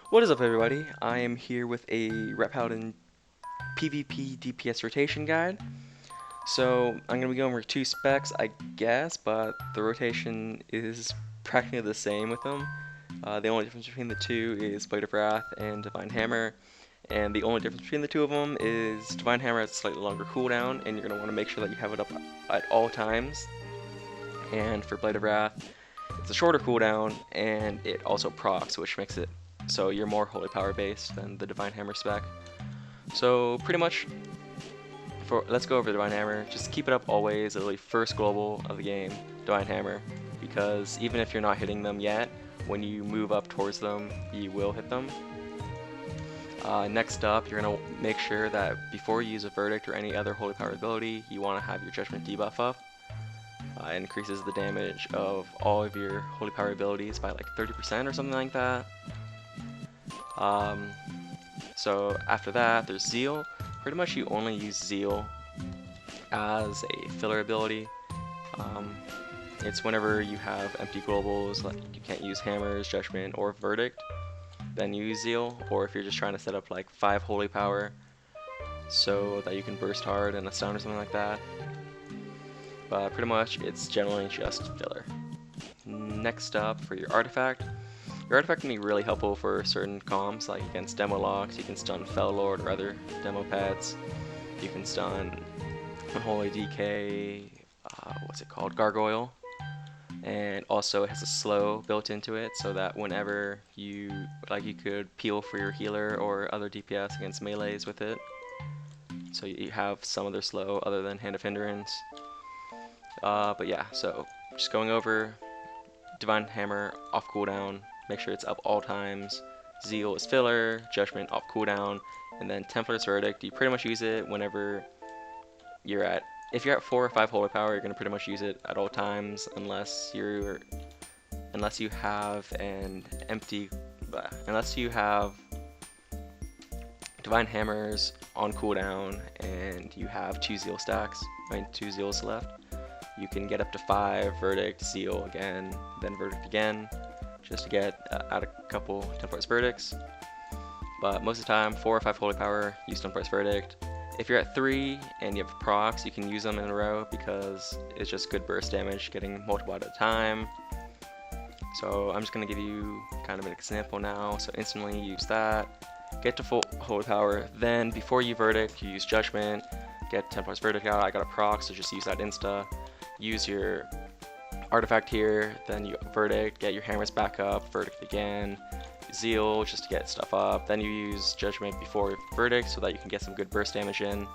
What is up, everybody? I am here with a Paladin PvP DPS rotation guide. So I'm going to be going over two specs, I guess, but the rotation is practically the same with them. The only difference between the two is Blade of Wrath and Divine Hammer, and the only difference between the two of them is Divine Hammer has a slightly longer cooldown, and you're going to want to make sure that you have it up at all times. And for Blade of Wrath, it's a shorter cooldown, and it also procs, which makes it so you're more holy power based than the Divine Hammer spec. So pretty much, let's go over Divine Hammer. Just keep it up always. It'll be first global of the game, Divine Hammer, because even if you're not hitting them yet, when you move up towards them, you will hit them. Next up, you're gonna make sure that before you use a Verdict or any other holy power ability, you want to have your Judgment debuff up. It increases the damage of all of your holy power abilities by like 30% or something like that. So after that, there's Zeal. Pretty much you only use Zeal as a filler ability. It's whenever you have empty globals, like you can't use Hammers, Judgment, or Verdict, then you use Zeal, or if you're just trying to set up like 5 holy power so that you can burst hard and a stun or something like that. But pretty much it's generally just filler. Next up, for your artifact. Your artifact can be really helpful for certain comms, like against demo locks. You can stun Fell Lord or other demo pets. You can stun Unholy DK, what's it called, Gargoyle. And also it has a slow built into it, so that whenever you could peel for your healer or other DPS against melees with it. So you have some other slow other than Hand of Hindrance. But yeah, so just going over Divine Hammer off cooldown, make sure it's up all times. Zeal is filler, Judgment off cooldown, and then Templar's Verdict, you pretty much use it whenever you're at, if you're at 4 or 5 holy power, you're going to pretty much use it at all times unless you have an empty, unless you have Divine Hammers on cooldown and you have 2 Zeal stacks, 2 Zeals left. You can get up to 5, Verdict, Zeal again, then Verdict again, just to get out a couple Templar's Verdicts. But most of the time, 4 or 5 holy power, use Templar's Verdict. If you're at 3 and you have procs, you can use them in a row because it's just good burst damage, getting multiple at a time. So I'm just going to give you kind of an example now. So instantly use that, get to full holy power, then before you Verdict, you use Judgment, get Templar's Verdict out. I got a proc, so just use that insta. Use your artifact here, then you Verdict, get your hammers back up, Verdict again, Zeal just to get stuff up, then you use Judgment before Verdict so that you can get some good burst damage in.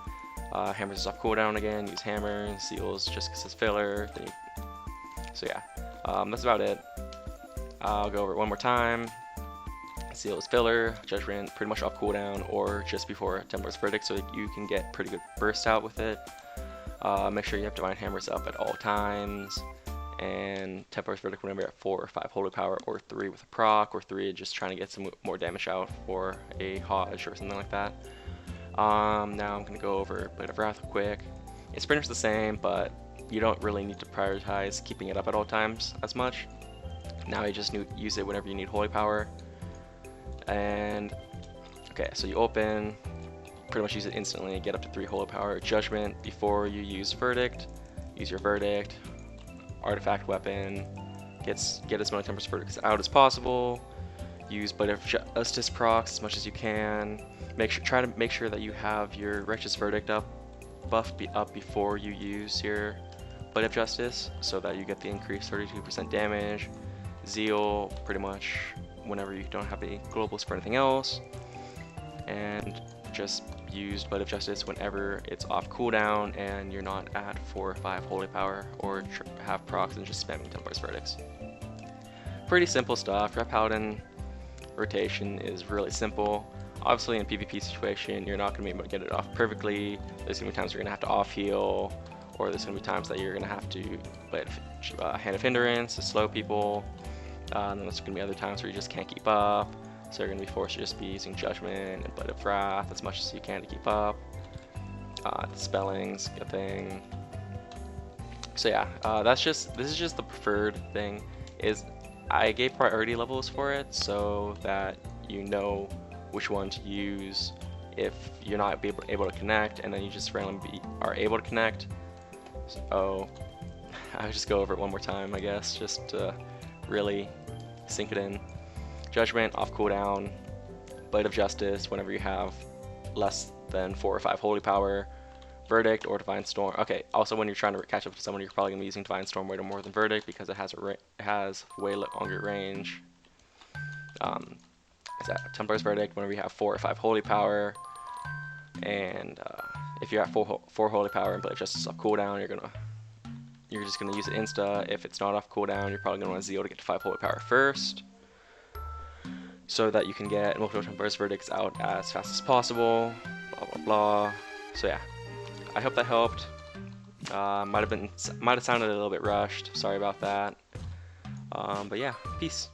Hammers is off cooldown again, use hammers, Zeal's just because it's filler. So yeah, that's about it. I'll go over it one more time. Zeal is filler, Judgment pretty much off cooldown or just before Templar's Verdict so you can get pretty good burst out with it. Make sure you have Divine Hammers up at all times, and Templar's Verdict whenever you're at 4 or 5 holy power, or 3 with a proc, or 3 just trying to get some more damage out for a Hodge or something like that. Now I'm going to go over Blade of Wrath real quick. It's pretty much the same, but you don't really need to prioritize keeping it up at all times as much. Now you just use it whenever you need holy power. And okay, so you open, pretty much use it instantly, get up to 3 holy power. Judgment before you use Verdict, use your Verdict, artifact weapon, get as many Templar's Verdicts out as possible, use Blade of Justice procs as much as you can, try to make sure that you have your Righteous Verdict buff up before you use your Blade of Justice so that you get the increased 32% damage. Zeal pretty much whenever you don't have any globals for anything else, and just use Blade of Justice whenever it's off cooldown and you're not at 4 or 5 holy power, or have procs and just spamming Templar's Verdicts. Pretty simple stuff. Paladin rotation is really simple. Obviously in PvP situation you're not going to be able to get it off perfectly. There's going to be times you're going to have to off heal, or there's going to be times that you're going to have to Hand of Hindrance to slow people. And then there's going to be other times where you just can't keep up. So you're going to be forced to just be using Judgment and Blade of Wrath as much as you can to keep up. Spelling's a thing. So yeah, this is just the preferred thing. I gave priority levels for it so that you know which one to use if you're not able to connect, and then you just randomly are able to connect. So I'll just go over it one more time, I guess, just to really sink it in. Judgment, off cooldown. Blade of Justice, whenever you have less than 4 or 5 holy power. Verdict or Divine Storm. Okay, also when you're trying to catch up to someone, you're probably going to be using Divine Storm way more than Verdict because it has way longer range. Is that Templar's Verdict whenever you have 4 or 5 holy power, and if you're at 4 holy power and Blade of Justice off cooldown, you're just gonna use it insta. If it's not off cooldown, you're probably gonna want Zeal to get to 5 holy power first, so that you can get multiple Templar's Verdicts out as fast as possible. Blah blah blah. So yeah, I hope that helped. Might have sounded a little bit rushed. Sorry about that. But yeah, peace.